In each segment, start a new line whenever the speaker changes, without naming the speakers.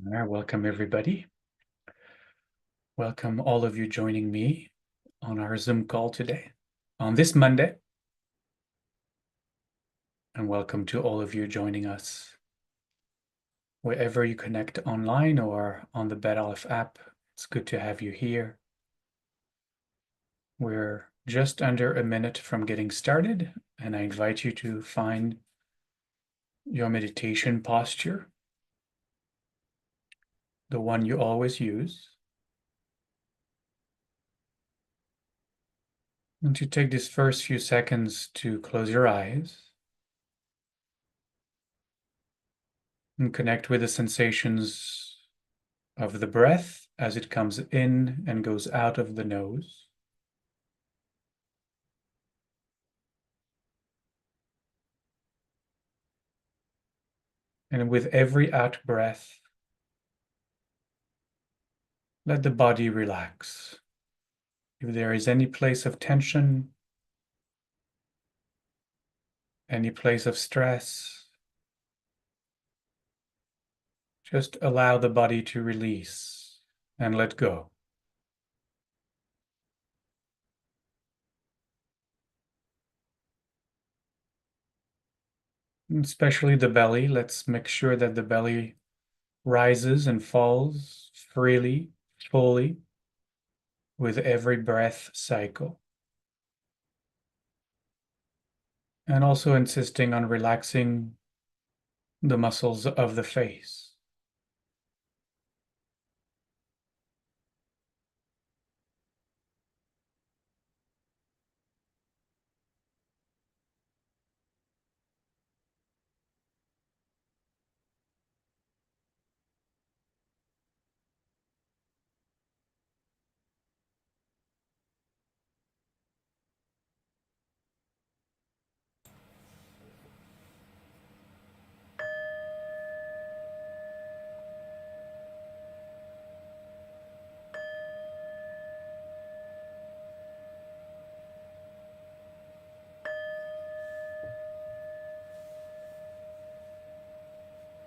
All right, welcome everybody. Welcome all of you joining me on our Zoom call today on this Monday. And welcome to all of you joining us wherever you connect online or on the BetAleph app. It's good to have you here. We're just under a minute from getting started, and I invite you to find your meditation posture, the one you always use. And to take these first few seconds to close your eyes and connect with the sensations of the breath as it comes in and goes out of the nose. And with every out breath, let the body relax. If there is any place of tension, any place of stress, just allow the body to release and let go. And especially the belly, let's make sure that the belly rises and falls freely, fully, with every breath cycle. And also insisting on relaxing the muscles of the face.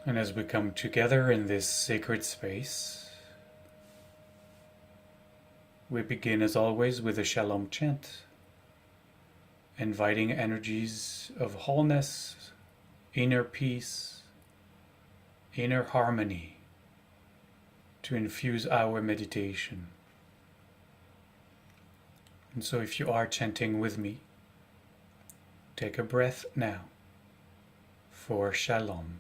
And as we come together in this sacred space, we begin as always with a Shalom chant, inviting energies of wholeness, inner peace, inner harmony to infuse our meditation. And so if you are chanting with me, take a breath now for Shalom.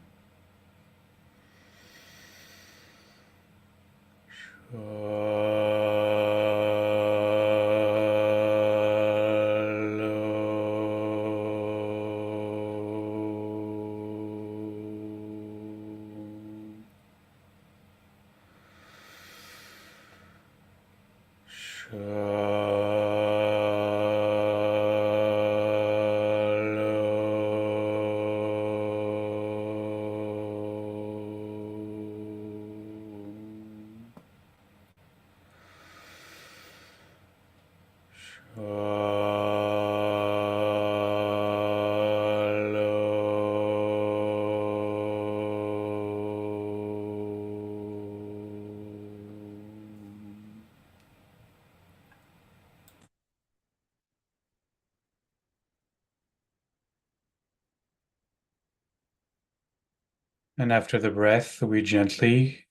And after the breath, we gently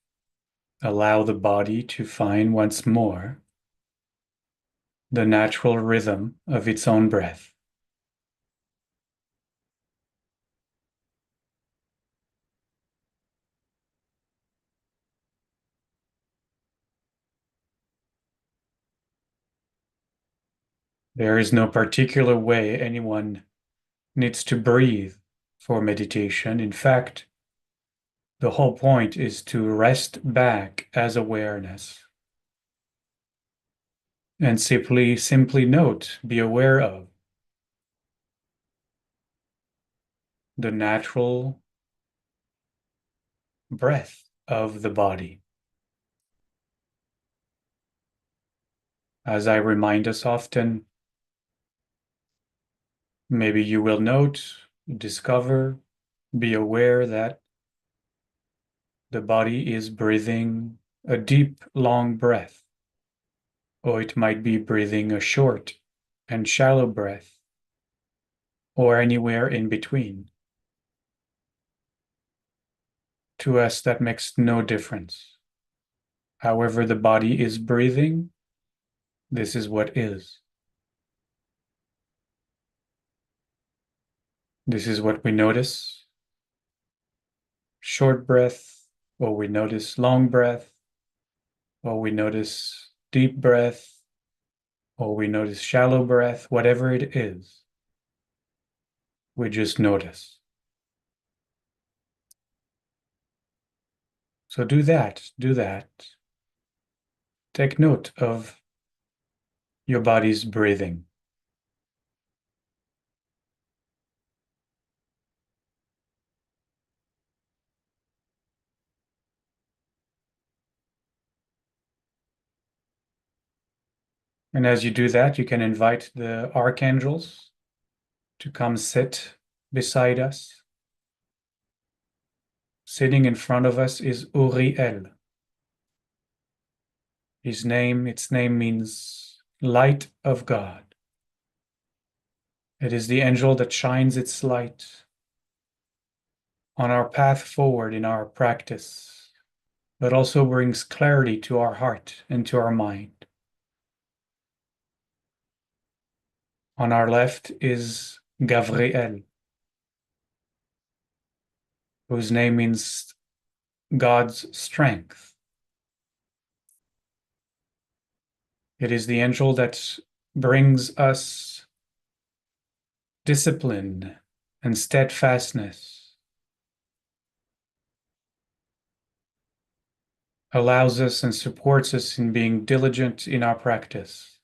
allow the body to find once more the natural rhythm of its own breath. There is no particular way anyone needs to breathe for meditation. In fact, the whole point is to rest back as awareness and simply note, be aware of the natural breath of the body. As I remind us often, maybe you will note, discover, be aware that the body is breathing a deep, long breath, or it might be breathing a short and shallow breath, or anywhere in between. To us, that makes no difference. However the body is breathing, this is what is. This is what we notice. Short breath, or we notice long breath, or we notice deep breath, or we notice shallow breath, whatever it is, we just notice. So do that, do that. Take note of your body's breathing. And as you do that, you can invite the archangels to come sit beside us. Sitting in front of us is Uriel. Its name means light of God. It is the angel that shines its light on our path forward in our practice, but also brings clarity to our heart and to our mind. On our left is Gavriel, whose name means God's strength. It is the angel that brings us discipline and steadfastness, allows us and supports us in being diligent in our practice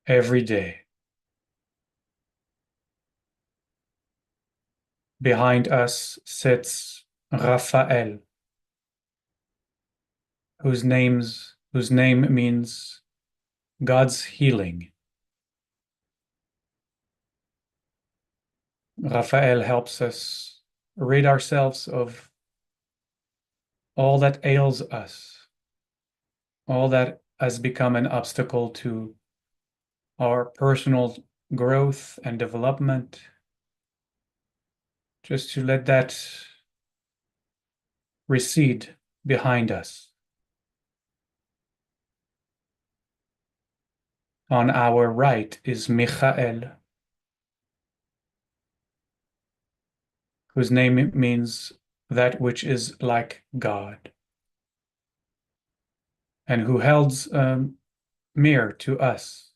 every day. Behind us sits Raphael, whose name means God's healing. Raphael helps us rid ourselves of all that ails us, all that has become an obstacle to our personal growth and development. Just to let that recede behind us. On our right is Michael, whose name means that which is like God, and who holds a mirror to us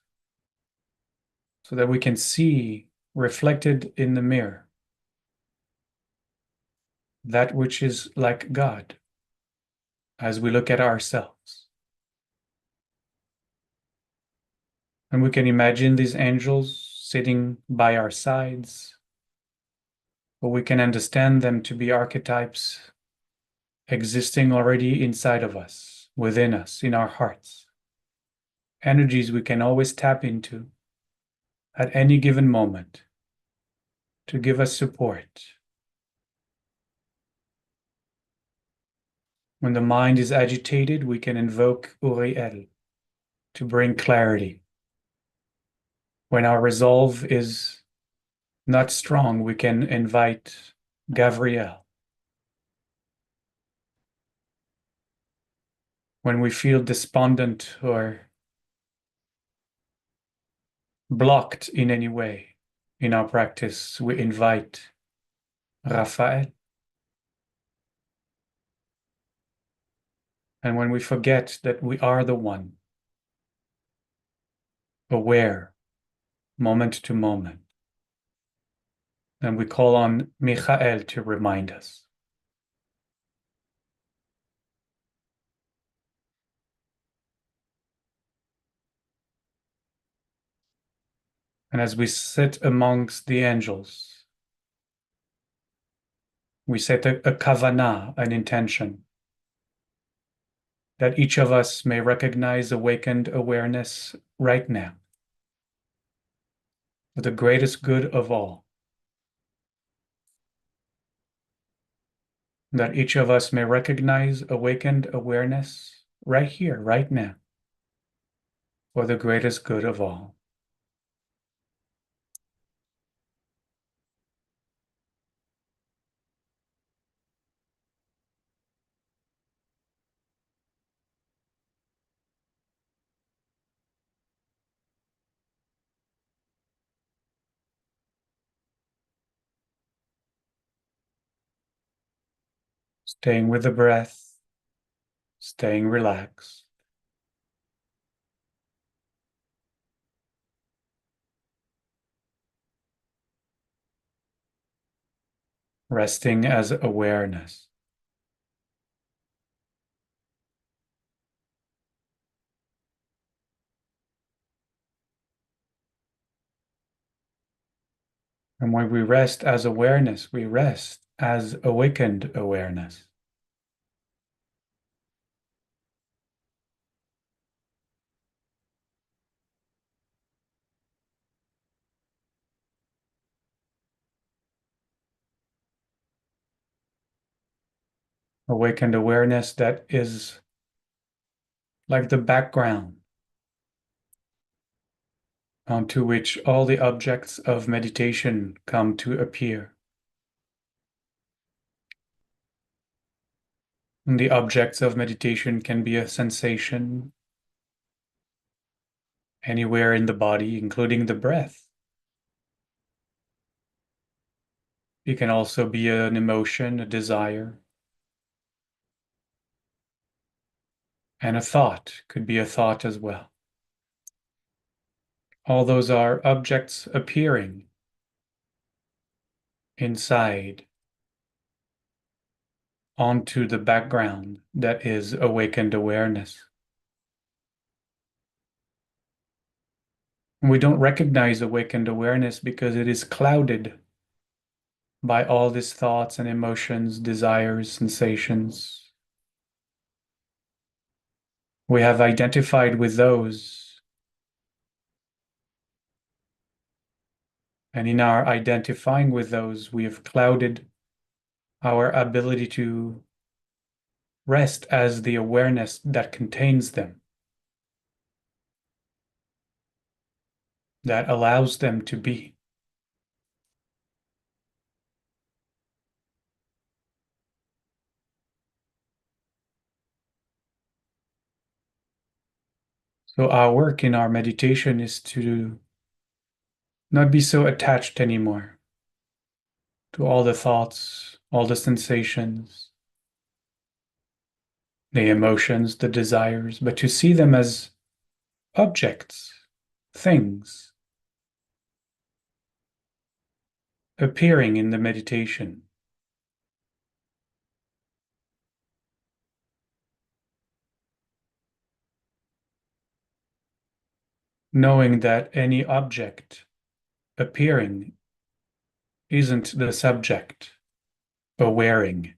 so that we can see reflected in the mirror that which is like God as we look at ourselves. And we can imagine these angels sitting by our sides, or we can understand them to be archetypes existing already inside of us, within us, in our hearts. Energies we can always tap into at any given moment to give us support. When the mind is agitated, we can invoke Uriel to bring clarity. When our resolve is not strong, we can invite Gavriel. When we feel despondent or blocked in any way in our practice, we invite Raphael. And when we forget that we are the one, aware, moment to moment, then we call on Michael to remind us. And as we sit amongst the angels, we set a kavanah, an intention, that each of us may recognize awakened awareness right now, for the greatest good of all. that each of us may recognize awakened awareness right here, right now, for the greatest good of all. Staying with the breath, staying relaxed. Resting as awareness. And when we rest as awareness, we rest as awakened awareness. Awakened awareness that is like the background onto which all the objects of meditation come to appear. And the objects of meditation can be a sensation anywhere in the body, including the breath. It can also be an emotion, a desire, and a thought could be a thought as well. All those are objects appearing inside onto the background that is awakened awareness. We don't recognize awakened awareness because it is clouded by all these thoughts and emotions, desires, sensations. We have identified with those, and in our identifying with those, we have clouded our ability to rest as the awareness that contains them, that allows them to be. So our work in our meditation is to not be so attached anymore to all the thoughts, all the sensations, the emotions, the desires, but to see them as objects, things appearing in the meditation. Knowing that any object appearing isn't the subject awaring.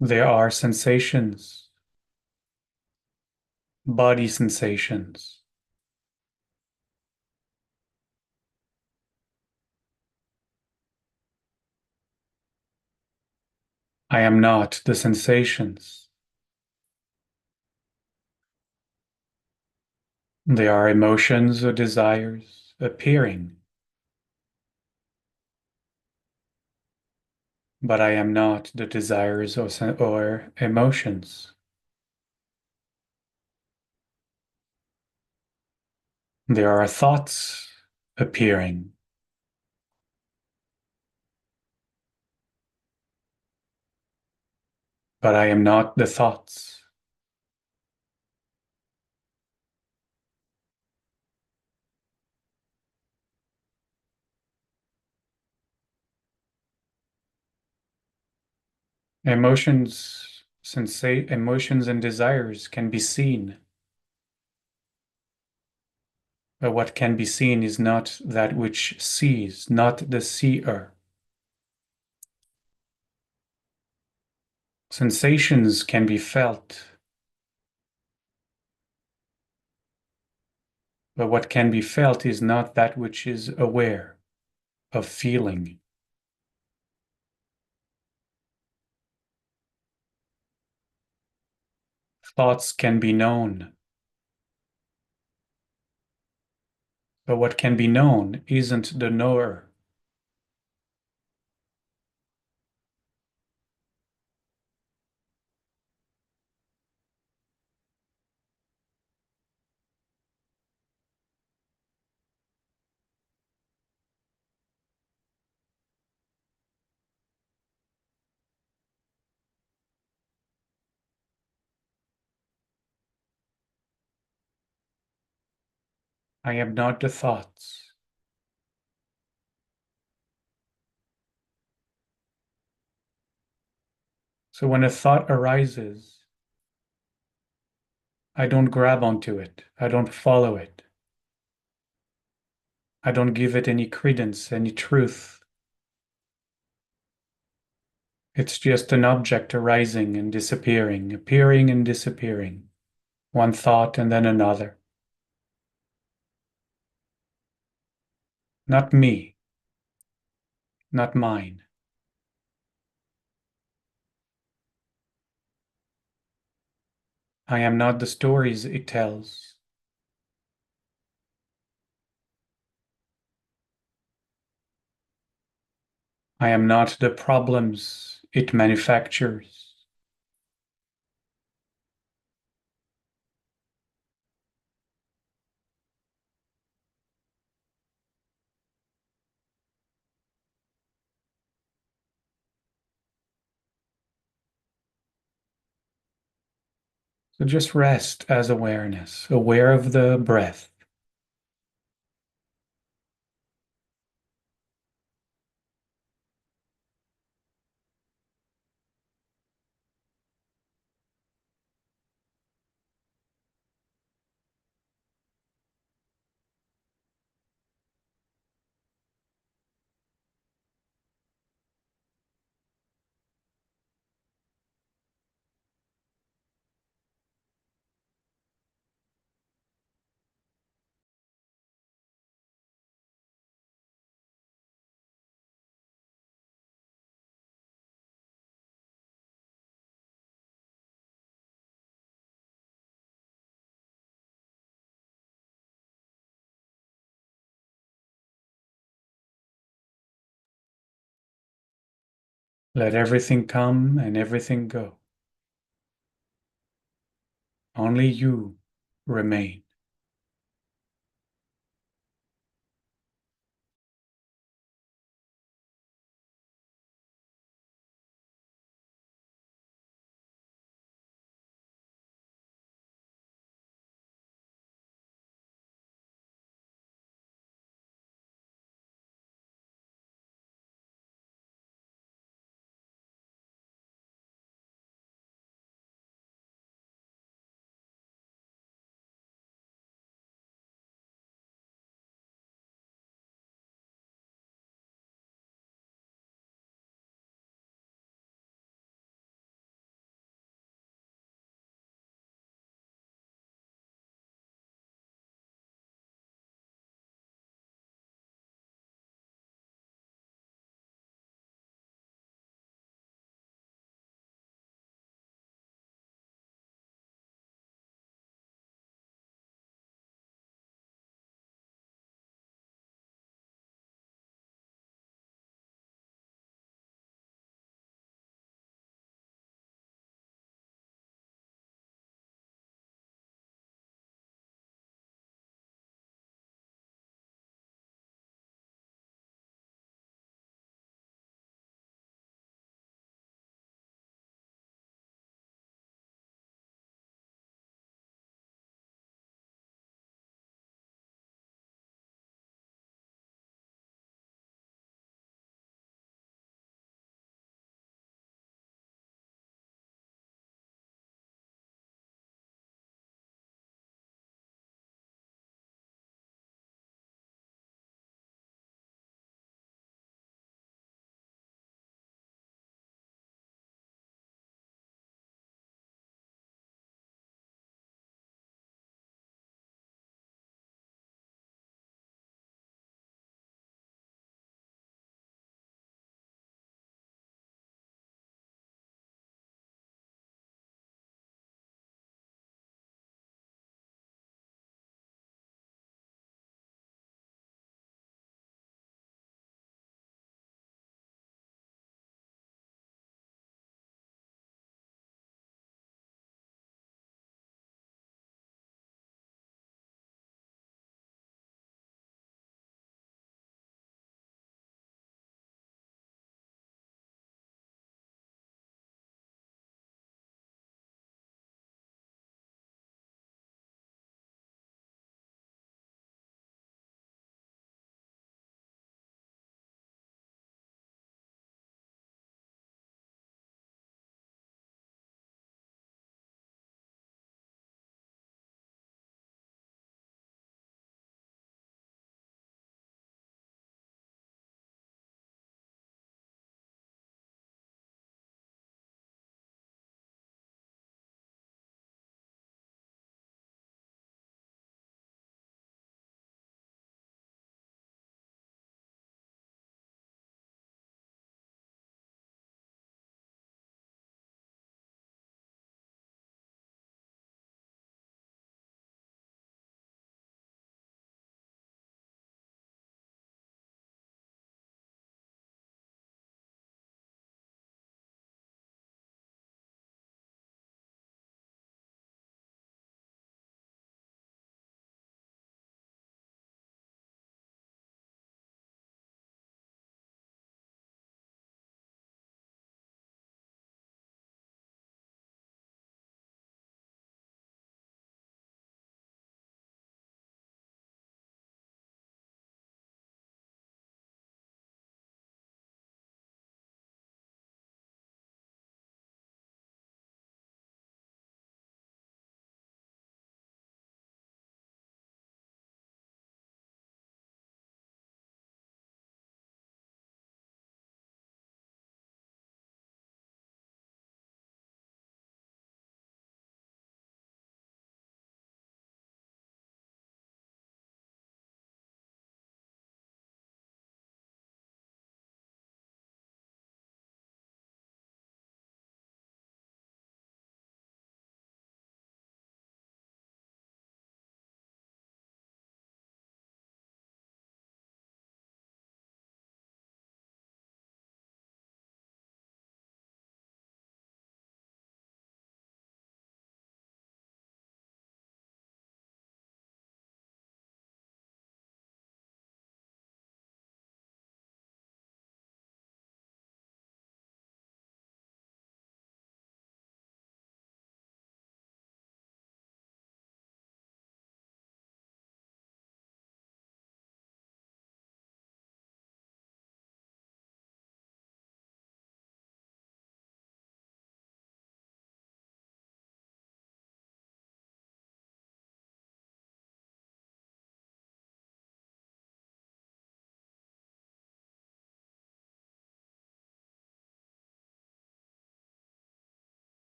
There are sensations, body sensations. I am not the sensations. They are emotions or desires appearing, but I am not the desires or emotions. There are thoughts appearing, but I am not the thoughts. Emotions and desires can be seen, but what can be seen is not that which sees, not the seer. Sensations can be felt, but what can be felt is not that which is aware of feeling. Thoughts can be known, but what can be known isn't the knower. I am not the thoughts. So when a thought arises, I don't grab onto it. I don't follow it. I don't give it any credence, any truth. It's just an object arising and disappearing, appearing and disappearing. One thought and then another. Not me, not mine. I am not the stories it tells. I am not the problems it manufactures. So just rest as awareness, aware of the breath. Let everything come and everything go. Only you remain.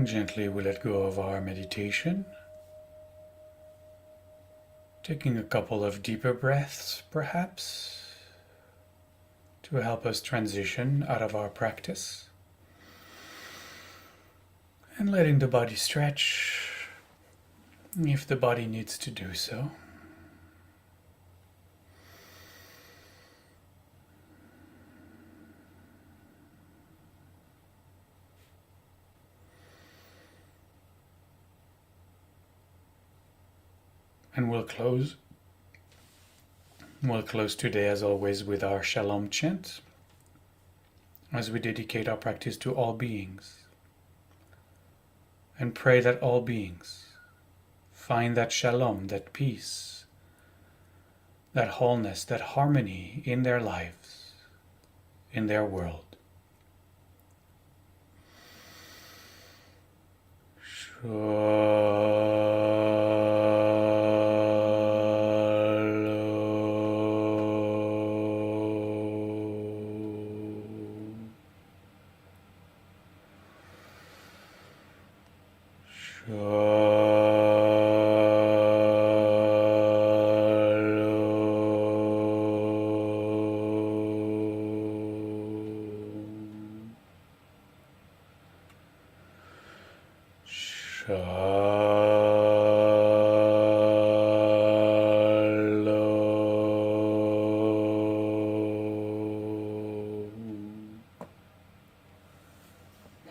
Gently we let go of our meditation, taking a couple of deeper breaths, perhaps, to help us transition out of our practice, and letting the body stretch if the body needs to do so. And we'll close today, as always, with our Shalom chant, as we dedicate our practice to all beings, and pray that all beings find that Shalom, that peace, that wholeness, that harmony in their lives, in their world.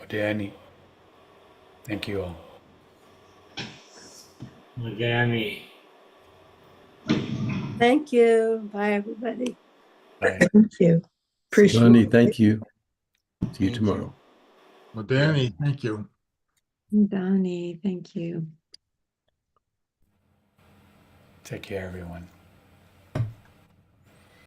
Danny, thank you all.
Danny.
Thank you. Bye, everybody.
Bye.
Thank you. Appreciate
Johnny,
it.
thank you. See you
Thank
tomorrow.
Well, Danny, thank you.
Donnie, thank you.
Take care, everyone.